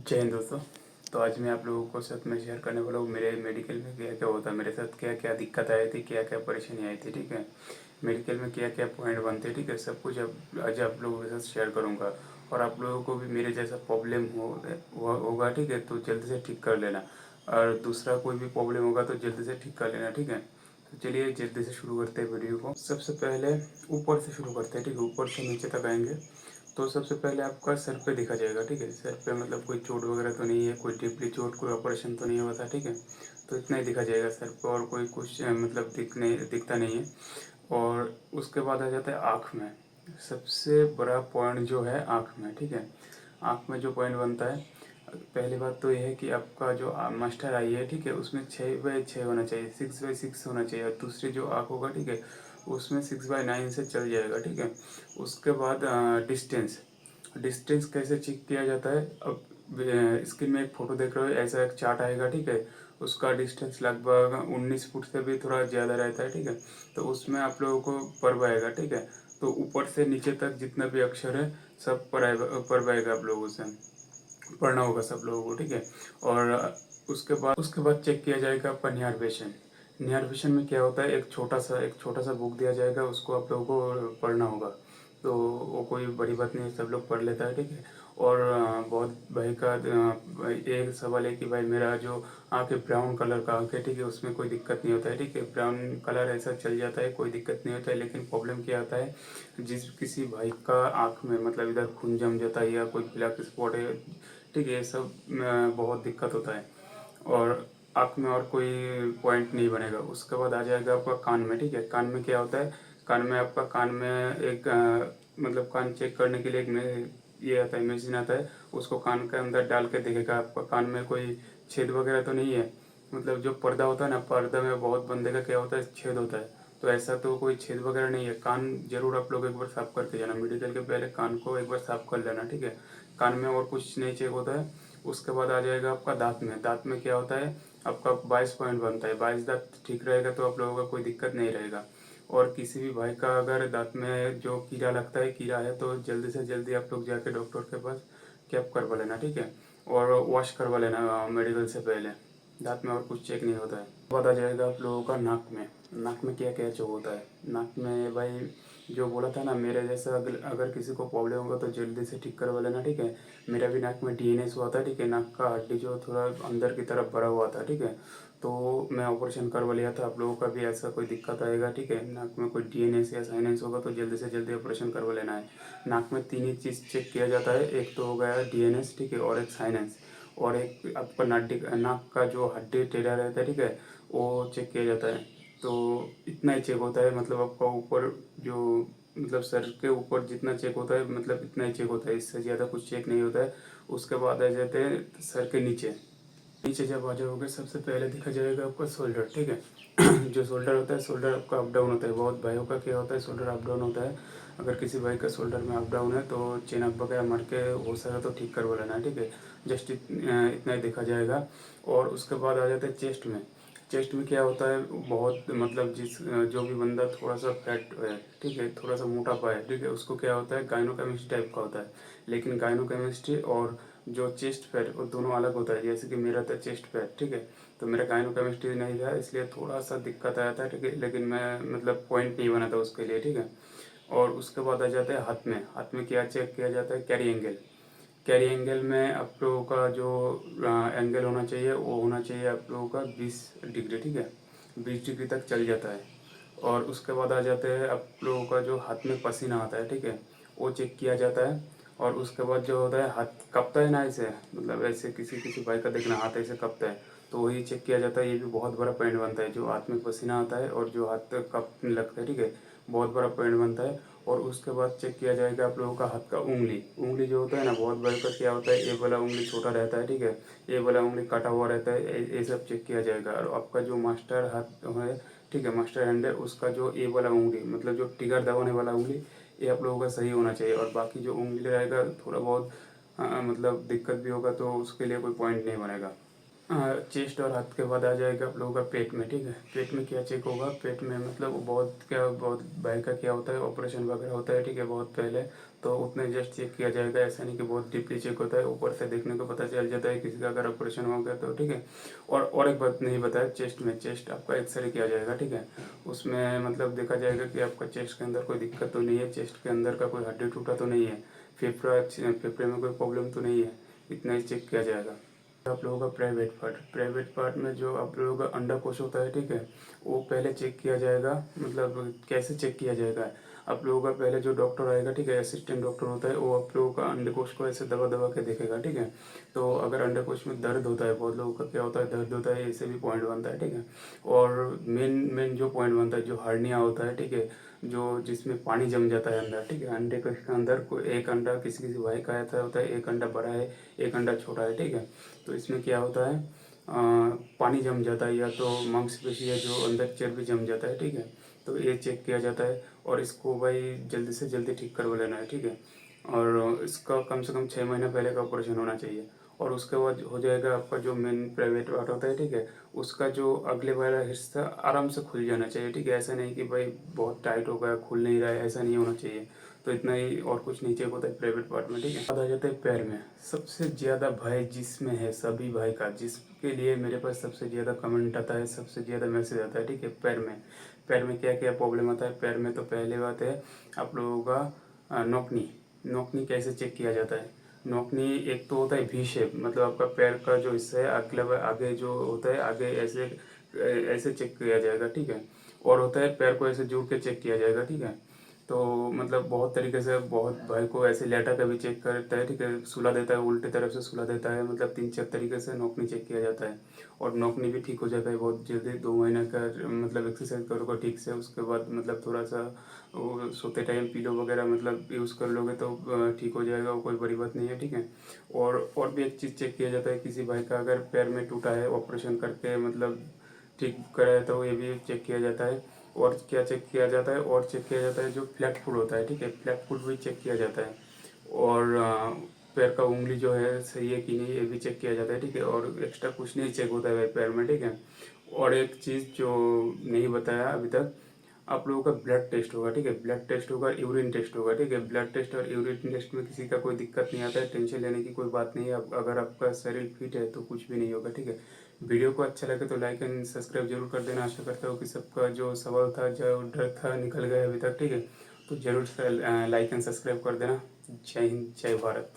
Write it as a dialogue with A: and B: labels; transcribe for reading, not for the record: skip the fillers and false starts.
A: जय हिंद दोस्तों। तो आज मैं आप लोगों को साथ में शेयर करने वाला हूँ मेरे मेडिकल में क्या क्या होता है, मेरे साथ क्या क्या दिक्कत आई थी, क्या क्या परेशानी आई थी। ठीक है, मेडिकल में क्या क्या पॉइंट बनते हैं, ठीक है, सब कुछ आज आप लोगों के साथ शेयर करूँगा। और आप लोगों को भी मेरे जैसा प्रॉब्लम होगा, ठीक है, तो जल्दी से ठीक कर लेना। और दूसरा कोई भी प्रॉब्लम होगा तो जल्दी से ठीक कर लेना। ठीक है, तो चलिए जल्दी से शुरू करते हैं वीडियो को। सबसे पहले ऊपर से शुरू करते हैं। ठीक है, ऊपर से नीचे तक आएंगे। तो सबसे पहले आपका सर पे दिखा जाएगा। ठीक है, सर पे मतलब कोई चोट वगैरह तो नहीं है, कोई डीपली चोट, कोई ऑपरेशन तो नहीं हुआ था। ठीक है, तो इतना ही दिखा जाएगा सर पे, और कोई कुछ मतलब दिखता नहीं है। और उसके बाद आ जाता है आँख में। सबसे बड़ा पॉइंट जो है आँख में। ठीक है, आँख में जो पॉइंट बनता है, पहली बात तो यह है कि आपका जो मास्टर आई है, ठीक है, उसमें 6/6 होना चाहिए, 6/6 होना चाहिए। और दूसरी जो आँख होगा, ठीक है, उसमें 6/9 से चल जाएगा। ठीक है, उसके बाद डिस्टेंस। डिस्टेंस कैसे चेक किया जाता है, अब स्क्रीन में एक फ़ोटो देख रहे हो, ऐसा एक चार्ट आएगा। ठीक है, उसका डिस्टेंस लगभग 19 फुट से भी थोड़ा ज़्यादा रहता है। ठीक है, तो उसमें आप लोगों को पर्व आएगा। ठीक है, तो ऊपर से नीचे तक जितना भी अक्षर है सब पर्व आएगा, आप लोगों से पढ़ना होगा सब लोगों को। ठीक है, और उसके बाद चेक किया जाएगा आपका निहारवेशन। निहारवेशन में क्या होता है, एक छोटा सा बुक दिया जाएगा, उसको आप लोगों को पढ़ना होगा। तो वो कोई बड़ी बात नहीं है, सब लोग पढ़ लेता है। ठीक है, और बहुत भाई का एक सवाल है कि भाई मेरा जो आँख है ब्राउन कलर का आँख है, ठीक है, उसमें कोई दिक्कत नहीं होता है। ठीक है, ब्राउन कलर ऐसा चल जाता है, कोई दिक्कत नहीं होता है। लेकिन प्रॉब्लम क्या आता है, जिस किसी भाई का आँख में मतलब इधर खून जम जाता है या कोई ब्लैक स्पॉट है, ठीक है, ये सब बहुत दिक्कत होता है। और आँख में और कोई पॉइंट नहीं बनेगा। उसके बाद आ जाएगा आपका कान में। ठीक है, कान में क्या होता है, कान में एक मतलब कान चेक करने के लिए ये आता है, मशीन आता है, उसको कान के अंदर डाल के देखेगा आपका कान में कोई छेद वगैरह तो नहीं है। मतलब जो पर्दा होता है ना, पर्दा में बहुत बंदे का क्या होता है, छेद होता है। तो ऐसा तो कोई छेद वगैरह नहीं है। कान जरूर आप लोग एक बार साफ करके जाना, मेडिकल के पहले कान को एक बार साफ कर लेना। ठीक है, कान में और कुछ नहीं चेक होता है। उसके बाद आ जाएगा आपका दांत में। दांत में क्या होता है, आपका 22 पॉइंट बनता है। 22 दांत ठीक रहेगा तो आप लोगों का कोई दिक्कत नहीं रहेगा। और किसी भी भाई का अगर दांत में जो कीड़ा लगता है, कीड़ा है, तो जल्दी से जल्दी आप लोग जाके डॉक्टर के पास कैप करवा लेना। ठीक है, और वॉश करवा लेना मेडिकल से पहले। दांत में और कुछ चेक नहीं होता है। बाद आ जाएगा आप लोगों का नाक में। नाक में क्या क्या चेक होता है, नाक में भाई जो बोला था ना, मेरे जैसा अगर किसी को प्रॉब्लम होगा तो जल्दी से ठीक करवा लेना। ठीक है, मेरा भी नाक में डीएनएस हुआ था। ठीक है, नाक का हड्डी जो थोड़ा अंदर की तरफ भरा हुआ था। ठीक है, तो मैं ऑपरेशन करवा लिया था। आप लोगों का भी ऐसा कोई दिक्कत आएगा, ठीक है, नाक में कोई डीएनएस या साइनस होगा तो जल्दी से जल्दी ऑपरेशन करवा लेना है। नाक में तीन ही चीज़ चेक किया जाता है, एक तो हो गया डीएनएस, ठीक है, और एक साइनस, और एक आपका नाक का जो हड्डी टेढ़ा रहता है, ठीक है, वो चेक किया जाता है। तो इतना ही चेक होता है, मतलब आपका ऊपर जो मतलब सर के ऊपर जितना चेक होता है, मतलब इतना ही चेक होता है, इससे ज़्यादा कुछ चेक नहीं होता है। उसके बाद आ जाते हैं सर के नीचे। नीचे जब आ जाओगे सबसे पहले देखा जाएगा आपका शोल्डर। ठीक है, जो शोल्डर होता है, शोल्डर आपका अप डाउन होता है। बहुत भाइयों का क्या होता है, शोल्डर अप डाउन होता है। अगर किसी भाई का शोल्डर में अप डाउन है तो चेन अप वगैरह मार के हो सके तो ठीक करवा लेना है। ठीक है, जस्ट इतना ही देखा जाएगा। और उसके बाद आ जाता है चेस्ट में। चेस्ट में क्या होता है, बहुत मतलब जो भी बंदा थोड़ा सा फैट है, ठीक है, थोड़ा सा मोटापा है, ठीक है, उसको क्या होता है, गाइनोकेमिस्ट्री टाइप का होता है। लेकिन गाइनोकेमिस्ट्री और जो चेस्ट फैट वो दोनों अलग होता है। जैसे कि मेरा था चेस्ट फैट, ठीक है, तो मेरा गाइनोकेमिस्ट्री नहीं था, इसलिए थोड़ा सा दिक्कत आया था। ठीक है, लेकिन मैं मतलब पॉइंट नहीं बना था उसके लिए। ठीक है, और उसके बाद आ जाता है हाथ में। हाथ में क्या चेक किया जाता है, कैरी एंगल। कैरी एंगल में आप लोगों का जो एंगल होना चाहिए वो होना चाहिए आप लोगों का 20 डिग्री। ठीक है, 20 डिग्री तक चल जाता है। और उसके बाद आ जाते हैं आप लोगों का जो हाथ में पसीना आता है, ठीक है, वो चेक किया जाता है। और उसके बाद जो होता है, हाथ कँपता है ना ऐसे, मतलब ऐसे किसी किसी भाई का देखना हाथ ऐसे कँपता है, तो वही चेक किया जाता है। ये भी बहुत बड़ा पॉइंट बनता है, जो हाथ में पसीना आता है और जो हाथ कँपने लगता है। ठीक है, बहुत बड़ा पॉइंट बनता है। और उसके बाद चेक किया जाएगा आप लोगों का हाथ का उंगली। उंगली जो होता है ना, बहुत बड़े का क्या होता है, ये वाला उंगली छोटा रहता है, ठीक है, ये वाला उंगली काटा हुआ रहता है, ये सब चेक किया जाएगा। और आपका जो मास्टर हाथ है, ठीक है, मास्टर हैंड है, उसका जो ये वाला उंगली मतलब जो टिगर दबाने वाला उंगली, ये आप लोगों का सही होना चाहिए। और बाकी जो उंगली रहेगा थोड़ा बहुत मतलब दिक्कत भी होगा तो उसके लिए कोई पॉइंट नहीं बनेगा। चेस्ट और हाथ के बाद आ जाएगा आप लोगों का पेट में, ठीक है। पेट में क्या चेक होगा, पेट में मतलब बहुत भाई का क्या होता है, ऑपरेशन वगैरह होता है, ठीक है, बहुत पहले, तो उतने जस्ट चेक किया जाएगा, ऐसा नहीं कि बहुत डीपली चेक होता है, ऊपर से देखने को पता चल जाता है किसी का अगर ऑपरेशन हो गया तो, ठीक है। और एक बात नहीं बताया, चेस्ट आपका एक्सरे किया जाएगा, ठीक है। उसमें मतलब देखा जाएगा कि आपका चेस्ट के अंदर कोई दिक्कत तो नहीं है, चेस्ट के अंदर का कोई हड्डी टूटा तो नहीं है, फेफड़े में कोई प्रॉब्लम तो नहीं है, इतना ही चेक किया जाएगा। आप लोगों का प्राइवेट पार्ट में जो आप लोगों का अंडाकोश होता है, ठीक है, वो पहले चेक किया जाएगा। मतलब कैसे चेक किया जाएगा, आप लोगों का पहले जो डॉक्टर आएगा, ठीक है, असिस्टेंट डॉक्टर होता है, वो आप लोगों का अंडकोश को ऐसे दबा दबा के देखेगा, ठीक है। तो अगर अंडकोश में दर्द होता है, बहुत लोगों का क्या होता है, दर्द होता है, ऐसे भी पॉइंट बनता है, ठीक है। और मेन मेन जो पॉइंट बनता है, जो हार्निया होता है, ठीक है, जो जिसमें पानी जम जाता है अंदर, ठीक है, अंडे के अंदर कोई एक अंडा किसी किसी भाई का ऐसा होता है, एक अंडा बड़ा है, एक अंडा छोटा है, ठीक है। तो इसमें क्या होता है, पानी जम जाता है, या तो मांसपेशी है जो अंदर चर्बी जम जाता है, ठीक है। तो ये चेक किया जाता है, और इसको भाई जल्दी से जल्दी ठीक करवा लेना है, ठीक है। और इसका कम से कम 6 महीने पहले का ऑपरेशन होना चाहिए। और उसके बाद हो जाएगा आपका जो मेन प्राइवेट पार्ट होता है, ठीक है, उसका जो अगले वाला हिस्सा आराम से खुल जाना चाहिए, ठीक है। ऐसा नहीं कि भाई बहुत टाइट हो गया, खुल नहीं रहा है, ऐसा नहीं होना चाहिए। तो इतना ही, और कुछ नीचे होता है प्राइवेट पार्ट में, ठीक है। बात आ जाता है पैर में। सबसे ज़्यादा भय जिसमें है, सभी भाई का, जिसके लिए मेरे पास सबसे ज़्यादा कमेंट आता है, सबसे ज़्यादा मैसेज आता है, ठीक है, पैर में। पैर में क्या क्या प्रॉब्लम आता है पैर में, तो पहले बात है आप लोगों का नोकनी। नोकनी कैसे चेक किया जाता है, नोकनी एक तो होता है वी शेप, मतलब आपका पैर का जो हिस्सा है अगला आगे जो होता है, आगे ऐसे ऐसे चेक किया जाएगा, ठीक है। और होता है पैर को ऐसे जोड़ के चेक किया जाएगा, ठीक है। तो मतलब बहुत तरीके से, बहुत भाई को ऐसे लेटा कर भी चेक करता है, ठीक है, सुला देता है, उल्टे तरफ से सुला देता है, मतलब 3-4 तरीके से नोकनी चेक किया जाता है। और नोकनी भी ठीक हो जाता है बहुत जल्दी, 2 महीने का मतलब एक्सरसाइज करोगे ठीक से, उसके बाद मतलब थोड़ा सा वो सोते टाइम पीलो वगैरह मतलब यूज़ कर लोगे तो ठीक हो जाएगा, वो कोई बड़ी बात नहीं है, ठीक है। और भी एक चीज़ चेक किया जाता है, किसी भाई का अगर पैर में टूटा है, ऑपरेशन करके मतलब ठीक कराया, तो ये भी चेक किया जाता है। और क्या चेक किया जाता है, और चेक किया जाता है जो फ्लैट फुट होता है, ठीक है, फ्लैट फुट भी चेक किया जाता है। और पैर का उंगली जो है सही है कि नहीं, ये भी चेक किया जाता है, ठीक है। और एक्स्ट्रा कुछ नहीं चेक होता है भाई पैर में, ठीक है। और एक चीज़ जो नहीं बताया अभी तक, आप लोगों का ब्लड टेस्ट होगा, ठीक है, ब्लड टेस्ट होगा, यूरिन टेस्ट होगा, ठीक है। ब्लड टेस्ट और यूरिन टेस्ट में किसी का कोई दिक्कत नहीं आता है, टेंशन लेने की कोई बात नहीं है। अगर आपका शरीर फिट है तो कुछ भी नहीं होगा, ठीक है। वीडियो को अच्छा लगे तो लाइक एंड सब्सक्राइब जरूर कर देना। आशा करता हूँ कि सबका जो सवाल था, जो डर था, निकल गया अभी तक, ठीक है। तो जरूर से लाइक एंड सब्सक्राइब कर देना। जय हिंद, जय भारत।